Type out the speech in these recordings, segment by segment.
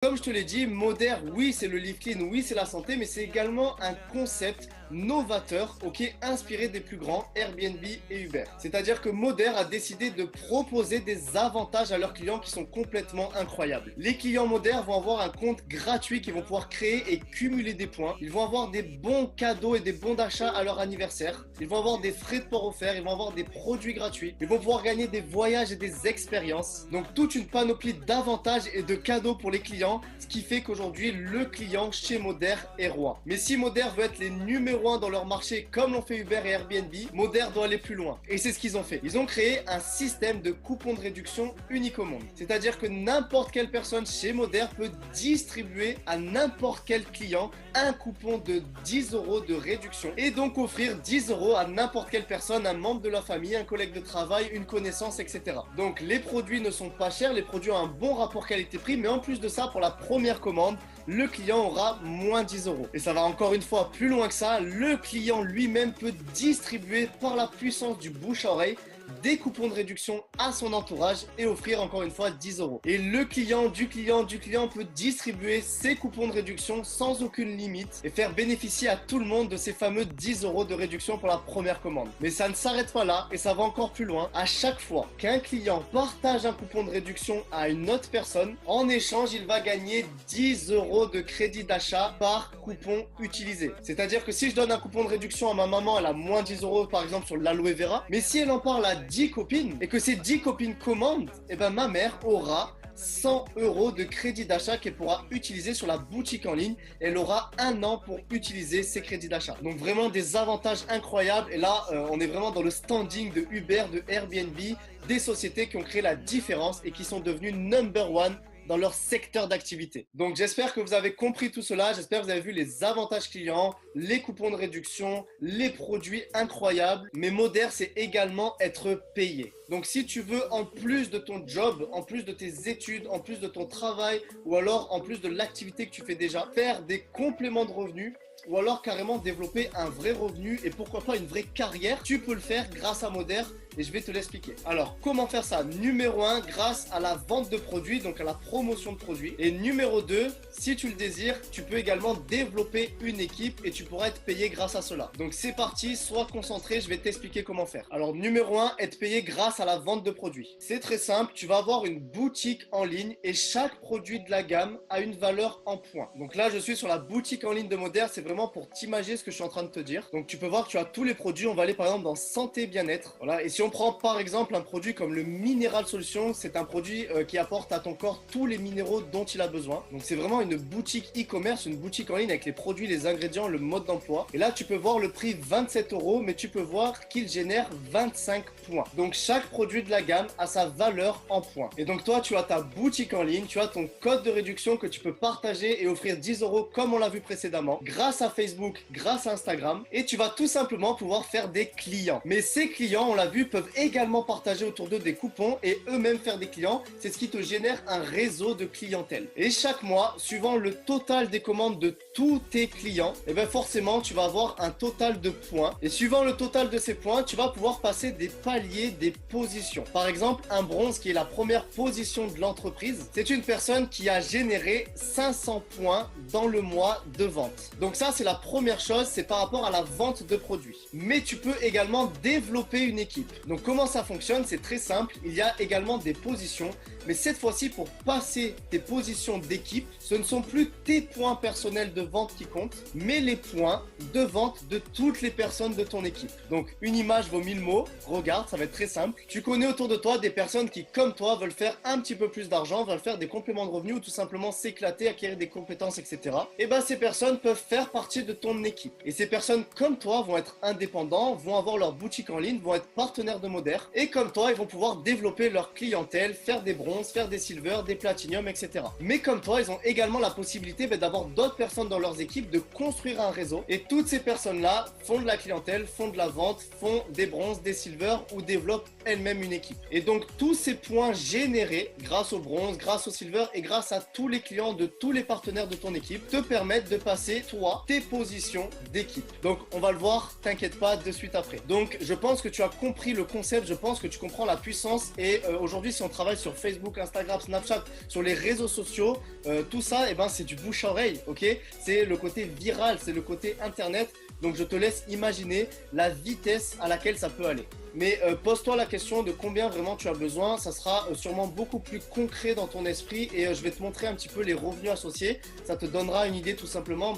Comme je te l'ai dit, Moder, oui, c'est le live clean, oui, c'est la santé, mais c'est également un concept novateur, ok, inspiré des plus grands Airbnb et Uber. C'est-à-dire que Moder a décidé de proposer des avantages à leurs clients qui sont complètement incroyables. Les clients Moder vont avoir un compte gratuit qu'ils vont pouvoir créer et cumuler des points. Ils vont avoir des bons cadeaux et des bons d'achat à leur anniversaire. Ils vont avoir des frais de port offerts, ils vont avoir des produits gratuits. Ils vont pouvoir gagner des voyages et des expériences. Donc toute une panoplie d'avantages et de cadeaux pour les clients, ce qui fait qu'aujourd'hui le client chez Moder est roi. Mais si Moder veut être les numéros 1 dans leur marché comme l'ont fait Uber et Airbnb, Moder doit aller plus loin. Et c'est ce qu'ils ont fait. Ils ont créé un système de coupons de réduction unique au monde. C'est-à-dire que n'importe quelle personne chez Moder peut distribuer à n'importe quel client un coupon de 10 € de réduction et donc offrir 10 € à n'importe quelle personne, un membre de la famille, un collègue de travail, une connaissance, etc. Donc les produits ne sont pas chers, les produits ont un bon rapport qualité-prix, mais en plus de ça, pour la première commande, le client aura moins 10 €. Et ça va encore une fois plus loin que ça, le client lui-même peut distribuer par la puissance du bouche à oreille des coupons de réduction à son entourage et offrir encore une fois 10 €. Et le client du client peut distribuer ces coupons de réduction sans aucune limite et faire bénéficier à tout le monde de ces fameux 10 € de réduction pour la première commande. Mais ça ne s'arrête pas là et ça va encore plus loin. À chaque fois qu'un client partage un coupon de réduction à une autre personne, en échange, il va gagner 10 € de crédit d'achat par coupon utilisé. C'est-à-dire que si je donne un coupon de réduction à ma maman, elle a moins 10 € par exemple sur l'aloe vera. Mais si elle en parle à 10 copines et que ces 10 copines commandent, et ben ma mère aura 100 € de crédit d'achat qu'elle pourra utiliser sur la boutique en ligne. Elle aura 1 an pour utiliser ces crédits d'achat. Donc vraiment des avantages incroyables. Et là, on est vraiment dans le standing de Uber, de Airbnb, des sociétés qui ont créé la différence et qui sont devenues number one dans leur secteur d'activité. Donc j'espère que vous avez compris tout cela, j'espère que vous avez vu les avantages clients, les coupons de réduction, les produits incroyables, mais Moder c'est également être payé. Donc si tu veux en plus de ton job, en plus de tes études, en plus de ton travail ou alors en plus de l'activité que tu fais déjà, faire des compléments de revenus, ou alors carrément développer un vrai revenu et pourquoi pas une vraie carrière, tu peux le faire grâce à Moder et je vais te l'expliquer. Alors, comment faire ça? Numéro 1, grâce à la vente de produits, donc à la promotion de produits. Et numéro 2, si tu le désires, tu peux également développer une équipe et tu pourras être payé grâce à cela. Donc c'est parti, sois concentré, je vais t'expliquer comment faire. Alors, numéro 1, être payé grâce à la vente de produits. C'est très simple, tu vas avoir une boutique en ligne et chaque produit de la gamme a une valeur en points. Donc là, je suis sur la boutique en ligne de Moder, c'est vraiment pour t'imaginer ce que je suis en train de te dire. Donc tu peux voir que tu as tous les produits, on va aller par exemple dans santé bien-être. Voilà, et si on prend par exemple un produit comme le Mineral Solution, c'est un produit qui apporte à ton corps tous les minéraux dont il a besoin. Donc c'est vraiment une boutique e-commerce, une boutique en ligne avec les produits, les ingrédients, le mode d'emploi. Et là tu peux voir le prix 27 €, mais tu peux voir qu'il génère 25 points. Donc chaque produit de la gamme a sa valeur en points. Et donc toi tu as ta boutique en ligne, tu as ton code de réduction que tu peux partager et offrir 10 € comme on l'a vu précédemment, grâce à Facebook, grâce à Instagram, et tu vas tout simplement pouvoir faire des clients. Mais ces clients, on l'a vu, peuvent également partager autour d'eux des coupons et eux-mêmes faire des clients. C'est ce qui te génère un réseau de clientèle. Et chaque mois, suivant le total des commandes de tous tes clients, et bien forcément, tu vas avoir un total de points. Et suivant le total de ces points, tu vas pouvoir passer des paliers, des positions. Par exemple, un bronze qui est la première position de l'entreprise, c'est une personne qui a généré 500 points dans le mois de vente. Donc ça, c'est la première chose, c'est par rapport à la vente de produits. Mais tu peux également développer une équipe. Donc comment ça fonctionne? C'est très simple, il y a également des positions, mais cette fois-ci pour passer tes positions d'équipe, ce ne sont plus tes points personnels de vente qui comptent, mais les points de vente de toutes les personnes de ton équipe. Donc une image vaut 1000 mots, regarde, ça va être très simple. Tu connais autour de toi des personnes qui, comme toi, veulent faire un petit peu plus d'argent, veulent faire des compléments de revenus ou tout simplement s'éclater, acquérir des compétences, etc. Et bien ces personnes peuvent faire partie de ton équipe. Et ces personnes comme toi vont être indépendants, vont avoir leur boutique en ligne, vont être partenaires de Moder. Et comme toi, ils vont pouvoir développer leur clientèle, faire des bronzes, faire des silvers, des platiniums, etc. Mais comme toi, ils ont également la possibilité d'avoir d'autres personnes dans leurs équipes, de construire un réseau. Et toutes ces personnes-là font de la clientèle, font de la vente, font des bronzes, des silvers ou développent elle-même une équipe. Et donc tous ces points générés grâce au bronze, grâce au silver et grâce à tous les clients de tous les partenaires de ton équipe te permettent de passer toi tes positions d'équipe. Donc on va le voir, t'inquiète pas, de suite après. Donc je pense que tu as compris le concept, je pense que tu comprends la puissance et aujourd'hui si on travaille sur Facebook, Instagram, Snapchat, sur les réseaux sociaux, tout ça c'est du bouche à oreille, ok? C'est le côté viral, c'est le côté internet. Donc je te laisse imaginer la vitesse à laquelle ça peut aller. Mais pose-toi la question de combien vraiment tu as besoin. Ça sera sûrement beaucoup plus concret dans ton esprit et je vais te montrer un petit peu les revenus associés. Ça te donnera une idée tout simplement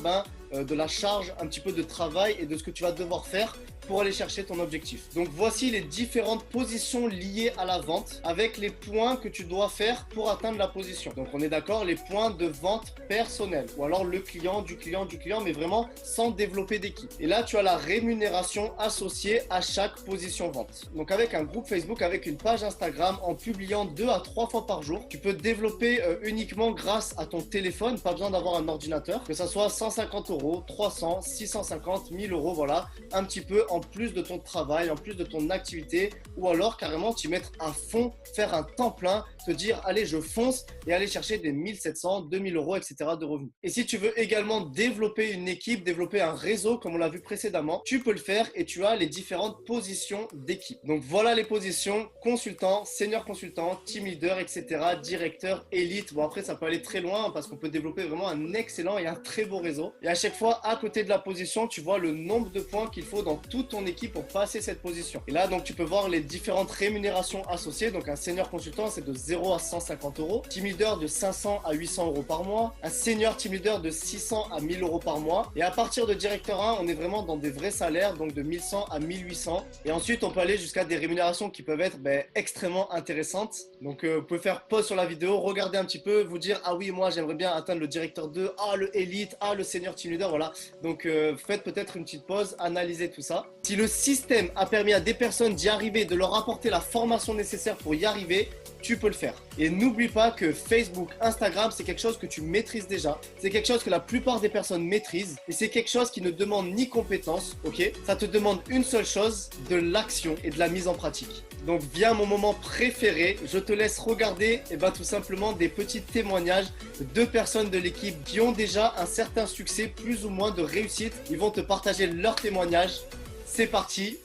de la charge, un petit peu de travail et de ce que tu vas devoir faire pour aller chercher ton objectif. Donc voici les différentes positions liées à la vente avec les points que tu dois faire pour atteindre la position. Donc on est d'accord, les points de vente personnels ou alors le client, du client, mais vraiment sans développer d'équipe. Et là tu as la rémunération associée à chaque position vente. Donc avec un groupe Facebook, avec une page Instagram, en publiant 2 à 3 fois par jour, tu peux développer uniquement grâce à ton téléphone, pas besoin d'avoir un ordinateur, que ça soit 150 €, 300, 650, 1000 €, voilà, un petit peu en plus de ton travail, en plus de ton activité, ou alors carrément t'y mettre à fond, faire un temps plein, te dire allez je fonce et aller chercher des 1700, 2000 €, etc. de revenus. Et si tu veux également développer une équipe, développer un réseau comme on l'a vu précédemment, tu peux le faire et tu as les différentes positions d'équipe. Donc voilà les positions: consultant, senior consultant, team leader, etc., directeur, élite. Bon après ça peut aller très loin parce qu'on peut développer vraiment un excellent et un très beau réseau. Et à chaque fois à côté de la position, tu vois le nombre de points qu'il faut dans toute ton équipe pour passer cette position. Et là donc tu peux voir les différentes rémunérations associées. Donc un senior consultant c'est de 0 à 150 €, team leader de 500 à 800 € par mois, un senior team leader de 600 à 1000 € par mois. Et à partir de directeur 1, on est vraiment dans des vrais salaires, donc de 1100 à 1800. Et ensuite on peut aller jusqu'à des rémunérations qui peuvent être extrêmement intéressantes. Donc vous pouvez faire pause sur la vidéo, regarder un petit peu, vous dire ah oui moi j'aimerais bien atteindre le directeur 2, ah le élite, ah le senior team leader, voilà. Donc faites peut-être une petite pause, analysez tout ça. Si le système a permis à des personnes d'y arriver, de leur apporter la formation nécessaire pour y arriver, tu peux le faire. Et n'oublie pas que Facebook, Instagram, c'est quelque chose que tu maîtrises déjà. C'est quelque chose que la plupart des personnes maîtrisent. Et c'est quelque chose qui ne demande ni compétence, ok? Ça te demande une seule chose, de l'action et de la mise en pratique. Donc vient mon moment préféré, je te laisse regarder tout simplement des petits témoignages de personnes de l'équipe qui ont déjà un certain succès, plus ou moins de réussite. Ils vont te partager leurs témoignages. C'est parti,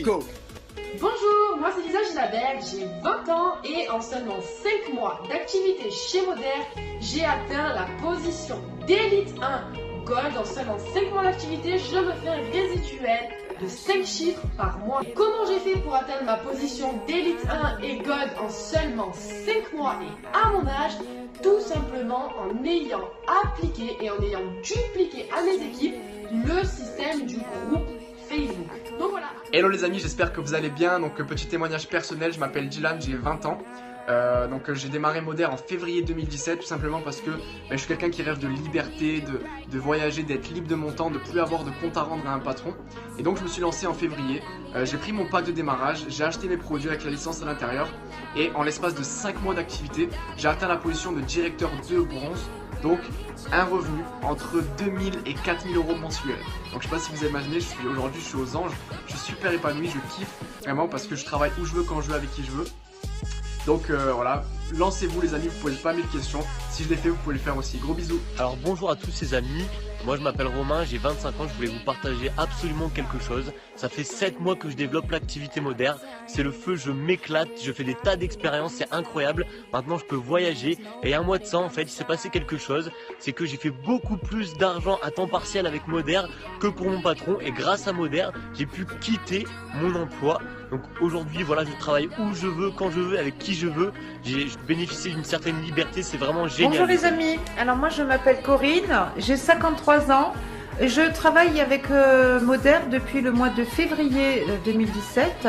go! Bonjour, moi c'est Lisa Gilabert, j'ai 20 ans et en seulement 5 mois d'activité chez Moder, j'ai atteint la position d'élite 1 Gold. En seulement 5 mois d'activité, je me fais un résiduel de 5 chiffres par mois. Et comment j'ai fait pour atteindre ma position d'élite 1 et Gold en seulement 5 mois et à mon âge? Tout simplement en ayant appliqué et en ayant dupliqué à mes équipes le système du groupe Facebook. Donc voilà. Hello les amis, j'espère que vous allez bien. Donc petit témoignage personnel, je m'appelle Dylan, j'ai 20 ans. J'ai démarré Moder en février 2017 tout simplement parce que je suis quelqu'un qui rêve de liberté, de voyager, d'être libre de mon temps, de ne plus avoir de compte à rendre à un patron. Et donc je me suis lancé en février, j'ai pris mon pack de démarrage, j'ai acheté mes produits avec la licence à l'intérieur et en l'espace de 5 mois d'activité, j'ai atteint la position de directeur 2 bronze. Donc un revenu entre 2000 et 4000 € mensuels. Donc je sais pas si vous imaginez, aujourd'hui je suis aux anges, je suis super épanoui, je kiffe vraiment parce que je travaille où je veux, quand je veux, avec qui je veux. Donc voilà, lancez-vous les amis, vous posez pas 1000 questions. Si je l'ai fait, vous pouvez le faire aussi. Gros bisous. Alors bonjour à tous les amis, moi je m'appelle Romain, j'ai 25 ans, je voulais vous partager absolument quelque chose. Ça fait 7 mois que je développe l'activité Moder, c'est le feu, je m'éclate, je fais des tas d'expériences, c'est incroyable. Maintenant je peux voyager et un mois de ça en fait, il s'est passé quelque chose. C'est que j'ai fait beaucoup plus d'argent à temps partiel avec Moder que pour mon patron. Et grâce à Moder, j'ai pu quitter mon emploi. Donc aujourd'hui voilà, je travaille où je veux, quand je veux, avec qui je veux. Je bénéficie d'une certaine liberté, c'est vraiment génial. Bonjour les amis, alors moi je m'appelle Corinne, j'ai 53 ans. Je travaille avec Moder depuis le mois de février 2017.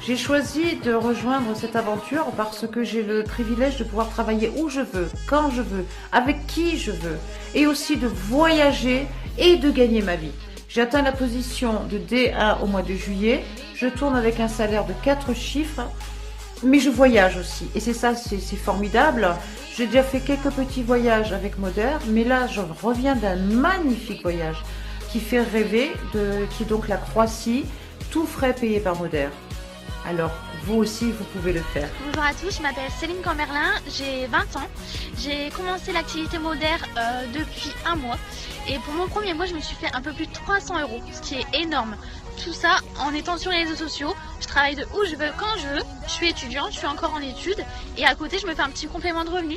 J'ai choisi de rejoindre cette aventure parce que j'ai le privilège de pouvoir travailler où je veux, quand je veux, avec qui je veux, et aussi de voyager et de gagner ma vie. J'ai atteint la position de D1 au mois de juillet. Je tourne avec un salaire de 4 chiffres, mais je voyage aussi. Et c'est ça, c'est formidable. J'ai déjà fait quelques petits voyages avec Moder, mais là, je reviens d'un magnifique voyage qui fait rêver, qui est donc la Croatie, tout frais payé par Moder. Alors, vous aussi, vous pouvez le faire. Bonjour à tous, je m'appelle Céline Camberlin, j'ai 20 ans. J'ai commencé l'activité moderne depuis un mois. Et pour mon premier mois, je me suis fait un peu plus de 300 €, ce qui est énorme. Tout ça en étant sur les réseaux sociaux. Je travaille de où je veux, quand je veux. Je suis étudiante, je suis encore en études. Et à côté, je me fais un petit complément de revenu.